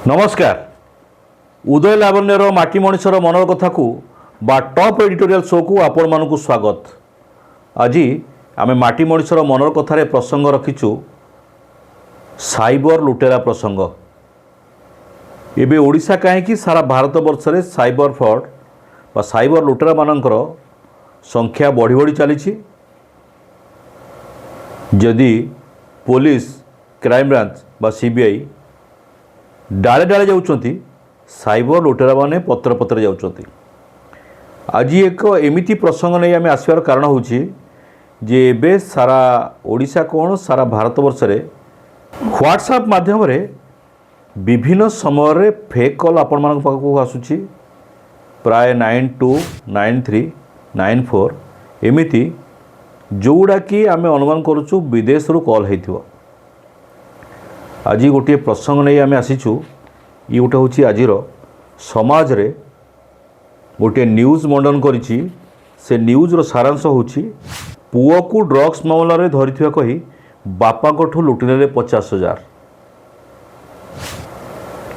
नमस्कार। उदय लावण्यर माटी मनीषर मनर कथा को बा टॉप एडिटोरियल शो को आपण मानक स्वागत। आज आम माटी मनीषर मनर कथार प्रसंग रखीचु साइबर लुटेरा प्रसंग। एबे ओडिशा कहीं सारा भारत वर्ष में साइबर फ्रॉड बा साइबर लुटेरा मानकर संख्या बढ़ी बढ़ी चली। जदि पुलिस क्राइम ब्रांच बा सीबीआई डाले डाले जाउछंती साइबर लुटेरा माने पत्र पत्र जाउछंती। आज एक एमिति प्रसंग नहीं आम आसवार कारण होची जे एबे सारा ओडिशा कोण सारा भारत वर्ष रे व्हाट्सएप माध्यम रे विभिन्न समय रे फेक कॉल आपण मान पाखु आसुची। प्राय 929394 एमिति जोड़ा कि आम अनुमान करूँ विदेश रु कॉल होइथिबो। आज गोटे प्रसंग नहीं आम आसीचु। ये गोटे हूँ आज समाज रे गोटे न्यूज मंडन करिछि। से न्यूज रो सारांश हूँ पुओ को ड्रग्स मामला रे धरिथिबा कही बापा को लुटिले 50,000।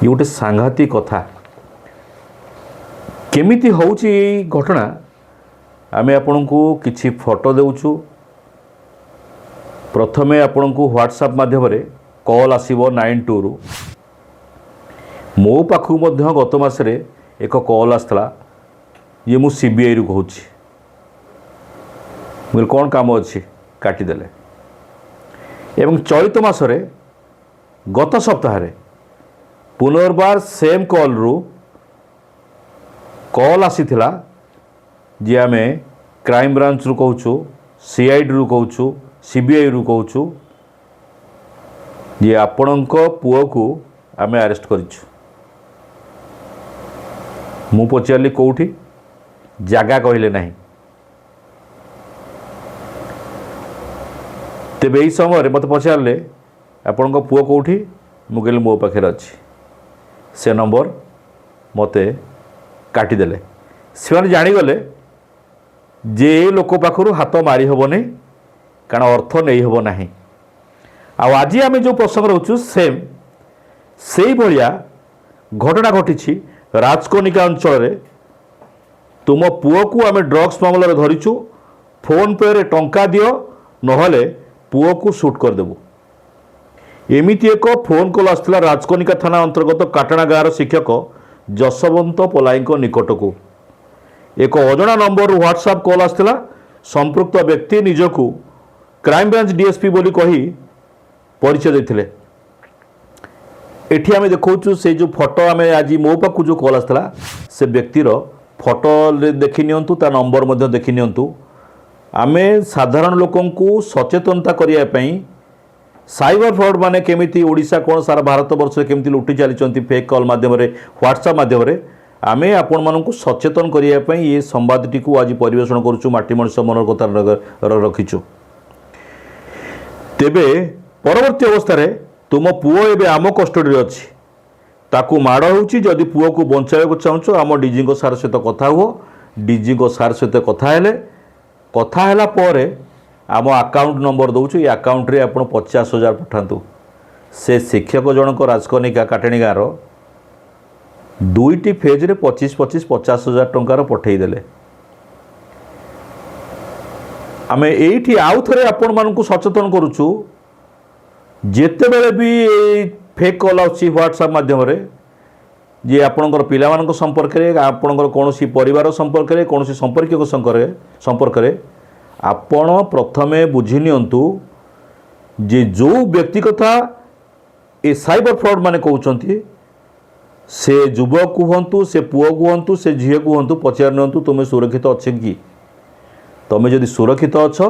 ये गोटे सांघातिक कथा। केमिति होउछि ये घटना आमे आपन को किछि फोटो देउछु। प्रथमे आपन को व्हाट्सएप माध्यम रे कॉल आसीबो 92 रु। मो पाखु मध्य गत मासरे एक कॉल आसला। ये मु सीबीआई रु कहूछि। मुझे कौन काम अच्छी काटिदेले। एवं चलित मासरे गत सप्ताह पुनर्बार सेम कॉल रु कॉल आसीथिला जे आमे क्राइम ब्रांच रु कहूछु, सीआईडी रु कहूछु, सीबीआई रु कहूछु जे आपणक पुओ को आमे अरेस्ट करिछु। मु पचारि कोठी जागा कहले नहीं। तेबे यही समय मत पचारे आपणक पुओ कोठी मु कहली मो पाखे अच्छी। से नंबर मते काटिदेले। से जानीगले जे लोक पाखु हाथ मारी हेबनी कारण अर्थ नहीं हेब नहीं। आज आम जो प्रसंग रोचु सेम से भाया घटना घटी राजकनिका अंचल रे। तुम पुओ को आम ड्रग्स मामला धरीचु। फोन पे रे टंका दियो नहले पुओ को शूट करदेबु। एमिति एक फोन कॉल आसला राजकनिका थाना अंतर्गत काटना गाँव शिक्षक जसवंत पलाई निकट को। एक अजना नंबर व्हाट्सएप कॉल आसला। संपृक्त व्यक्ति निजकू क्राइम ब्रांच डीएसपी बोली कही परिचय देथिले। एठी आमे देखौछु से जो फोटो आमे आज मो पाखु जो कॉल आसला से व्यक्तिर फोटो देखि नियंतु ता नंबर मध्य देखि नियंतु। आमे साधारण लोकन को सचेतनता करिया पई साइबर फ्रॉड माने केमिति ओडिशा कोन सारा भारत वर्ष केमिति लुटि चलीचंती फेक कॉल माध्यम रे व्हाट्सएप माध्यम रे आमे आपण मानन को सचेतन करिया पई ये संवादटी को आज परिवेषण करूछु। माटी मनीष मनर कथा रखिछु। तेबे परवर्ती अवस्था रे तुम पुओ एबे आम कस्टडी अच्छी ताकू माड़ होउची। जदि पुओ को बंचाइबा को चाहूँ आम डीजी सार सहित कथा हुओ। डीजी सार सहित कथा हैला परे आम अकाउंट नंबर दौचु। ये अकाउंट रे आपण 50,000 पठातु। से शिक्षक जनक राजकनिका काटेणी गाँव दुईटी फेज रे 25,000 टंकार पठेदेले। आमे एठी आउ थरे आपण मानकु सचेतन करूछु। जेते बेले भी फेक कॉल आछि व्हाट्सएप माध्यम रे जे आपणकर पिलामानक संपर्क रे आपणकर कोनोसी परिवार संपर्क रे कोनोसी संपर्क रे आपण प्रथमे बुझी नियंतु जे जो व्यक्ति कथा ए साइबर फ्रॉड माने कहउचंती से युवक हुंतु, से पुओ हुंतु, से झील हुंतु पचार नियंतु तुमे सुरक्षित अच्छे कि। तुमे जदि सुरक्षित अछ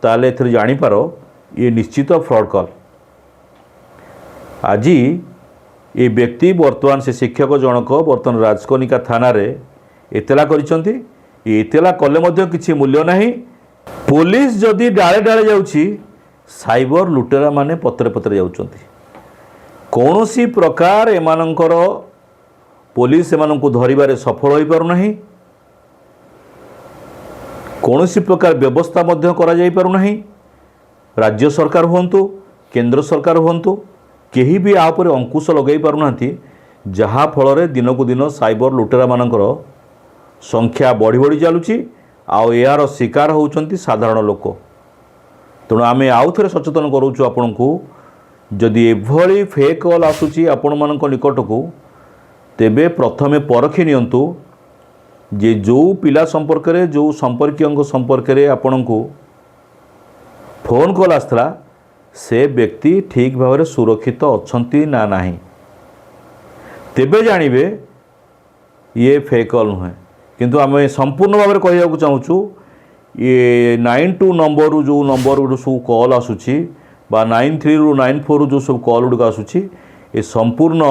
ताले एथरे जानि पारो ये निश्चित फ्रॉड कॉल। आज ये व्यक्ति बर्तमान से शिक्षक जनक बर्तमान राजकनिका थाना रे एतला करिसंती। एतला कले मध्य किछि मूल्य नहीं। पुलिस जदि डाले डाले जाउछि साइबर लुटेरा माने पत्र पत्र जाउछंती। कौनसी प्रकार एमानंकर पुलिस एमानंकु धरिबारे सफल होई पारु नहीं। कौनसी प्रकार व्यवस्था मध्य करा जाई पारु नहीं। राज्य सरकार हुंतु केंद्र सरकार हुंतु केही भी आ ऊपर अंकुश लगे पारना जहा फल दिन को दिन साइबर लुटेरा मानकर संख्या बढ़ी बढ़ी चलुची आउ यार शिकार होउचंती साधारण लोक। तेणु आम आउ थे सचेतन करूँ आपण को जदि एभली फेक कॉल आसूची आपण मान निकट को तेबे प्रथमे परखी नियंतु जे जो पिला संपर्क रे जो संपर्कीय संपर्क रे आपण को फोन कॉल आसला से व्यक्ति ठीक भाव में सुरक्षित अच्छंती ना नहीं तेबे जानवे ये फेक कॉल नुहे। किंतु आम संपूर्ण भाव में कहूँ चाहूँ ये 92 नंबर जो नंबर सब कॉल आसूची बा 93 ରୁ 94 जो सब कॉल गुड़िक आसूची ये संपूर्ण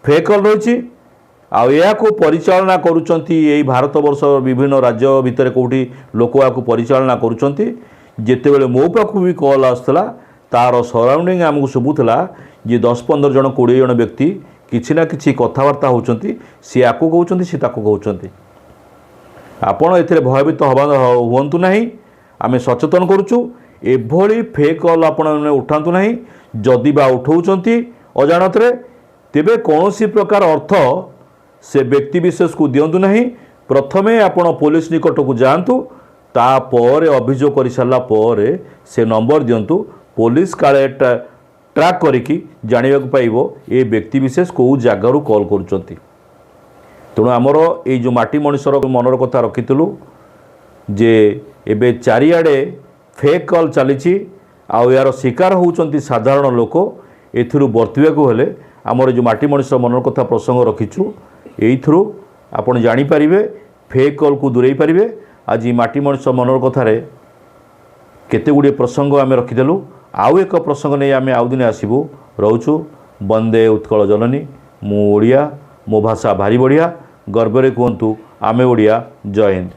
फेक कॉल रही को परिचालना करुचंती यही भारत वर्ष विभिन्न राज्य भितर कोठी लोक या परिचालना करुचंती। जेतेबेले मो पाखु भी कॉल आसला तार सराउंडिंग आमको शुभुला जे 10-15 जन 20 जन व्यक्ति किसी ना किसी कथबार्ता होचंती सी आको कहउचंती सी ताको कहउचंती। आपण एथिरे भयभीत हुअंतु नहीं आम सचेतन करुचु एभली फेक कॉल आपण उठातु नहीं जदि बा उठाउचंती अजाणत तेबे कौनसी प्रकार अर्थ से व्यक्ति विशेष को दिंतु नहीं। प्रथमे आपण पुलिस निकट को जातु तापर अभियोग कर सारा पर से नंबर दिंतु पुलिस काले ट्रैक करिकी जानिबा पाइबो ए व्यक्ति विशेष को जगारू कॉल करुचंती। तेणु आमर ये जो माटी मनीषर मनर कथा रखिलु जे एबे चारिआडे फेक कॉल चली आउ यार शिकार होउचंती साधारण लोक एथिरु बर्तिबा को हेले आमर जो माटी मनीषर मनर कथा प्रसंग रखिछु एइथरु आपण जानि परिबे फेक कॉल को दूरेई परिबे। आज माटी मनीषर मनर कथारे केते गुडी प्रसंग आमे रखिदेलु आउ एक प्रसंग नै आमे आउ दिने आसीबु रहउछु। वंदे उत्कल जननी मु ओडिया मो भाषा भारी बढ़िया गर्व रे कहतु आमे ओडिया। जय हिंद।